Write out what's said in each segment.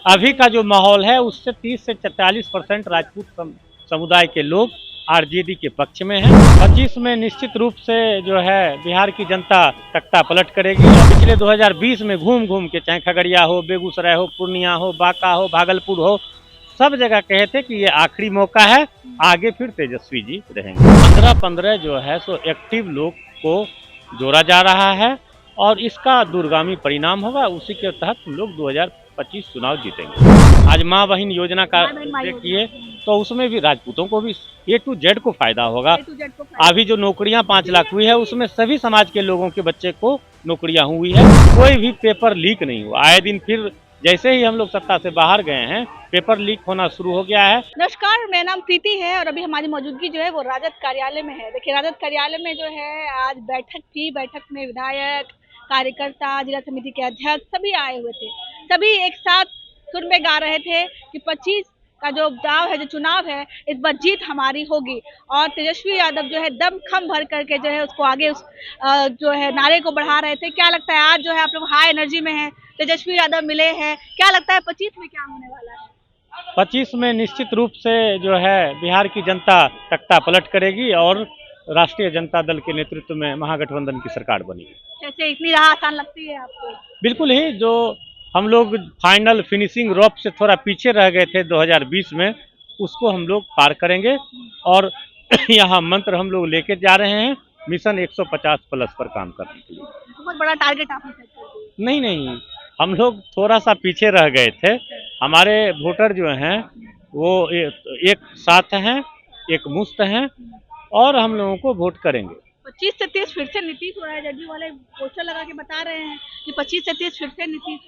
अभी का जो माहौल है उससे 30 से 40% राजपूत समुदाय के लोग आरजेडी के पक्ष में हैं। 25 में निश्चित रूप से जो है बिहार की जनता तख्ता पलट करेगी। पिछले 2020 में घूम घूम के, चाहे खगड़िया हो, बेगूसराय हो, पूर्णिया हो, बांका हो, भागलपुर हो, सब जगह कहे थे कि ये आखिरी मौका है, आगे फिर तेजस्वी जी रहेंगे। 15-15 जो है सो एक्टिव लोग को जोड़ा जा रहा है और इसका दूरगामी परिणाम होगा। उसी के तहत हम लोग 2025 चुनाव जीतेंगे। आज माँ बहन योजना का देखिए तो उसमें भी राजपूतों को भी A to Z को फायदा होगा। अभी जो नौकरियां 5 लाख हुई है उसमें सभी समाज के लोगों के बच्चे को नौकरियां हुई है। कोई भी पेपर लीक नहीं हुआ। आए दिन फिर जैसे ही हम लोग सत्ता से बाहर गए हैं पेपर लीक होना शुरू हो गया है। नमस्कार, मेरा नाम प्रीति है और अभी हमारी मौजूदगी जो है वो राजद कार्यालय में है। देखिए, राजद कार्यालय में जो है आज बैठक थी। बैठक में विधायक, कार्यकर्ता, जिला समिति के अध्यक्ष सभी आए हुए थे। सभी एक साथ सुर में गा रहे थे कि 25 का जो दाव है, जो चुनाव है, इस बार जीत हमारी होगी। और तेजस्वी यादव जो है दम खम भर करके जो है उसको आगे जो है नारे को बढ़ा रहे थे। क्या लगता है आज जो है आप लोग हाई एनर्जी में है, तेजस्वी यादव मिले हैं, क्या लगता है 25 में क्या होने वाला है? 25 में निश्चित रूप से जो है बिहार की जनता तख्ता पलट करेगी और राष्ट्रीय जनता दल के नेतृत्व में महागठबंधन की सरकार बनेगी। कैसे इतनी राह आसान लगती है आपको? बिल्कुल ही, जो हम लोग फाइनल फिनिशिंग रोप से थोड़ा पीछे रह गए थे 2020 में, उसको हम लोग पार करेंगे और यहाँ मंत्र हम लोग लेके जा रहे हैं मिशन 150 प्लस पर काम करने के लिए। बहुत बड़ा टारगेट आपने सेट कर दिया। नहीं, हम लोग थोड़ा सा पीछे रह गए थे। हमारे वोटर जो हैं वो एक साथ हैं, एक मुस्त हैं और हम लोगों को वोट करेंगे। 25 से 30 फिर से नीतीश हो रहा है। जदयू वाले पोस्टर लगा के बता रहे हैं कि 25 से 30 फिर से नीतीश।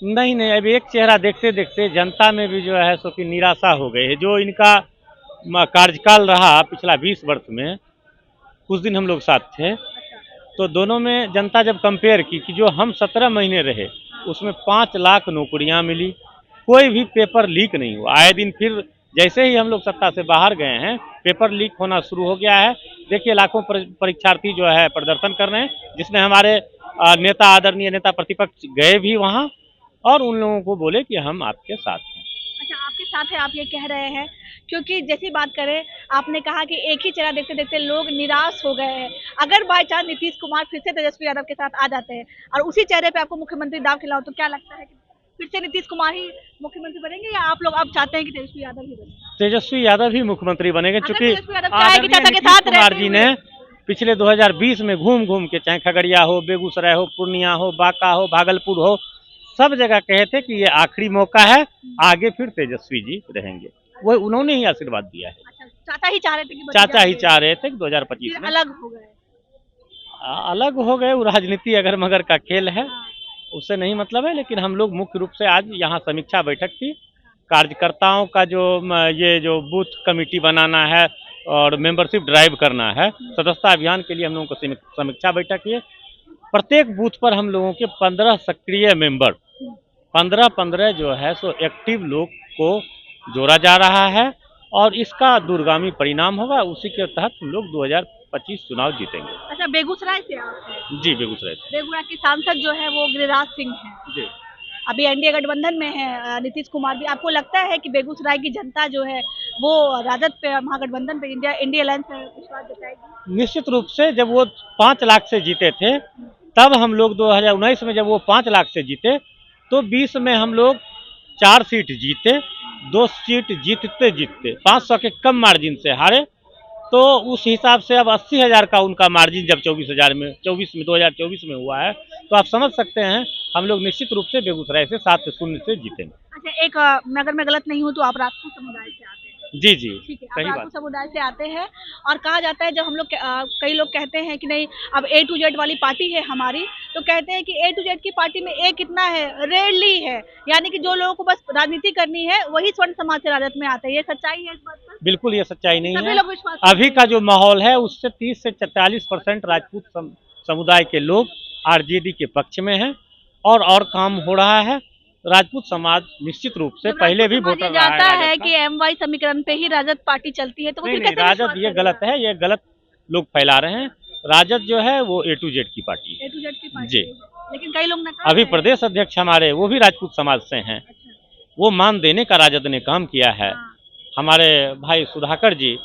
नहीं, अभी एक चेहरा देखते देखते जनता में भी जो है सो कि निराशा हो गई है। जो इनका कार्यकाल रहा पिछला 20 वर्ष में, कुछ दिन हम लोग साथ थे, तो दोनों में जनता जब कंपेयर की कि जो हम 17 महीने रहे उसमें 5 लाख नौकरियां मिली, कोई भी पेपर लीक नहीं हुआ। आए दिन फिर जैसे ही हम लोग सत्ता से बाहर गए हैं पेपर लीक होना शुरू हो गया है। देखिए, लाखों परीक्षार्थी जो है प्रदर्शन कर रहे हैं, जिसमें हमारे नेता, आदरणीय नेता प्रतिपक्ष गए भी वहाँ और उन लोगों को बोले कि हम आपके साथ हैं। अच्छा, आपके साथ है, आप ये कह रहे हैं क्योंकि जैसी बात करें, आपने कहा कि एक ही चेहरा देखते देखते लोग निराश हो गए हैं। अगर बाय चांस नीतीश कुमार फिर से तेजस्वी यादव के साथ आ जाते हैं और उसी चेहरे पे आपको मुख्यमंत्री दाव खिलाओ, तो क्या लगता है कि फिर से नीतीश कुमार ही मुख्यमंत्री बनेंगे या आप लोग अब चाहते हैं कि तेजस्वी यादव ही बने? तेजस्वी यादव ही मुख्यमंत्री बनेंगे, क्योंकि कुमार जी ने पिछले 2020 में घूम घूम के, चाहे खगड़िया हो, बेगूसराय हो, पूर्णिया हो, बांका हो, भागलपुर हो, सब जगह कहे थे कि ये आखिरी मौका है, आगे फिर तेजस्वी जी रहेंगे। वो उन्होंने ही आशीर्वाद दिया है। अच्छा, चाचा ही चाह रहे थे कि चाचा ही चाह रहे थे कि 2025 में अलग हो गए। अलग हो गए। वो राजनीति अगर मगर का खेल है, उससे नहीं मतलब है। लेकिन हम लोग मुख्य रूप से आज यहाँ समीक्षा बैठक थी। कार्यकर्ताओं का ये जो बूथ कमेटी बनाना है और मेंबरशिप ड्राइव करना है, सदस्यता अभियान के लिए हम लोगों को समीक्षा बैठक है। प्रत्येक बूथ पर हम लोगों के 15 सक्रिय मेंबर, 15-15 जो है सो एक्टिव लोग को जोड़ा जा रहा है और इसका दूरगामी परिणाम होगा। उसी के तहत हम लोग 2025 चुनाव जीतेंगे। अच्छा, बेगूसराय से आप हैं? जी, बेगूसराय से। बेगूसराय के सांसद जो है वो गिरिराज सिंह हैं। जी, अभी एनडीए गठबंधन में है नीतीश कुमार भी। आपको लगता है कि बेगूसराय की जनता जो है वो राजद पे, महागठबंधन पे, इंडिया अलायंस पे विश्वास जताएगी? निश्चित रूप से। जब वो 5 लाख से जीते थे, तब हम लोग 2019 में जब वो 5 लाख से जीते तो 20 में हम लोग 4 सीट जीते, 2 सीट जीतते 500 के कम मार्जिन से हारे। तो उस हिसाब से अब 80,000 का उनका मार्जिन जब 2024 में हुआ है, तो आप समझ सकते हैं हम लोग निश्चित रूप से बेगूसराय से 7-0 से जीतेंगे। अच्छा, एक अगर मैं गलत नहीं हूँ तो आप राजपूत समुदाय से आते हैं? जी, ठीक है, सही आप बात। राजपूत समुदाय से आते हैं और कहा जाता है, जब हम लोग कई लोग कहते हैं कि नहीं अब A to Z वाली पार्टी है हमारी, तो कहते हैं कि A to Z की पार्टी में A कितना है, रेयरली है। यानी कि जो लोगों को बस राजनीति करनी है वही स्वर्ण समाज से राजद में आते हैं। ये सच्चाई है इस बात पर? बिल्कुल, ये सच्चाई नहीं है। लोग विश्वास अभी का जो माहौल है उससे 30 से 40% राजपूत समुदाय के लोग आरजेडी के पक्ष में हैं और काम हो रहा है। राजपूत समाज निश्चित रूप से पहले भी वोटर रहा जाता है कि MY समीकरण पे ही राजद पार्टी चलती है, तो नहीं, राजद ये गलत है, ये गलत लोग फैला रहे हैं। राजद जो है वो A to Z की पार्टी है। A to Z की पार्टी जी, है। लेकिन कई लोग अभी प्रदेश अध्यक्ष हमारे वो भी राजपूत समाज से हैं। वो मान देने का राजद ने काम किया है। हाँ। हमारे भाई सुधाकर जी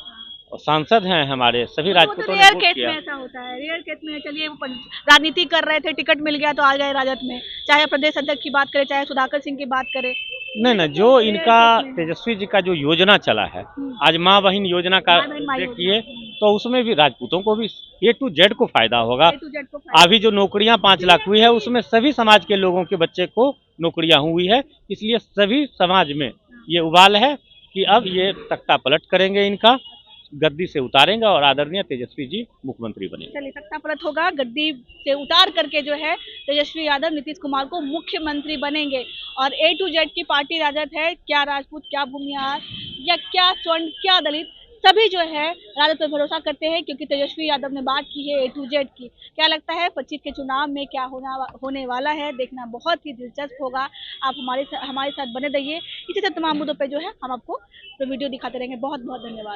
और सांसद हैं हमारे, सभी वो तो राजपूतों ने रेयर वोट केस किया। में ऐसा होता है, रेयर केस में चलिए वो राजनीति कर रहे थे, टिकट मिल गया तो आ गए राजद में, चाहे प्रदेश अध्यक्ष की बात करें, चाहे सुधाकर सिंह की बात करें। नहीं ये नहीं, सब जो तो रेयर इनका केस में है। तेजस्वी जी का जो योजना चला है, आज माँ बहन योजना का माँ बहन माँ देखिए, योजना। तो उसमें भी राजपूतों को भी A to Z को फायदा होगा। A to Z को फायदा। अभी जो नौकरियां 5 लाख हुई है, उसमें सभी समाज के लोगों के बच्चे को नौकरियां हुई है, इसलिए सभी समाज में ये उबाल है कि अब ये तख्ता पलट करेंगे, इनका गद्दी से उतारेंगे और आदरणीय तेजस्वी जी मुख्यमंत्री बनेंगे। चलिए सत्ता परत होगा, गद्दी से उतार करके जो है तेजस्वी यादव नीतीश कुमार को मुख्यमंत्री बनेंगे। और A to Z की पार्टी राजद है, क्या राजपूत, क्या भूमिहार या क्या स्वर्ण, क्या दलित, सभी जो है राजद पर भरोसा करते हैं, क्योंकि तेजस्वी यादव ने बात की है A to Z की। क्या लगता है 25 के चुनाव में क्या होने वाला है, देखना बहुत ही दिलचस्प होगा। आप हमारे साथ बने रहिए, इसी तरह तमाम मुद्दों पे जो है हम आपको वीडियो दिखाते रहेंगे। बहुत बहुत धन्यवाद।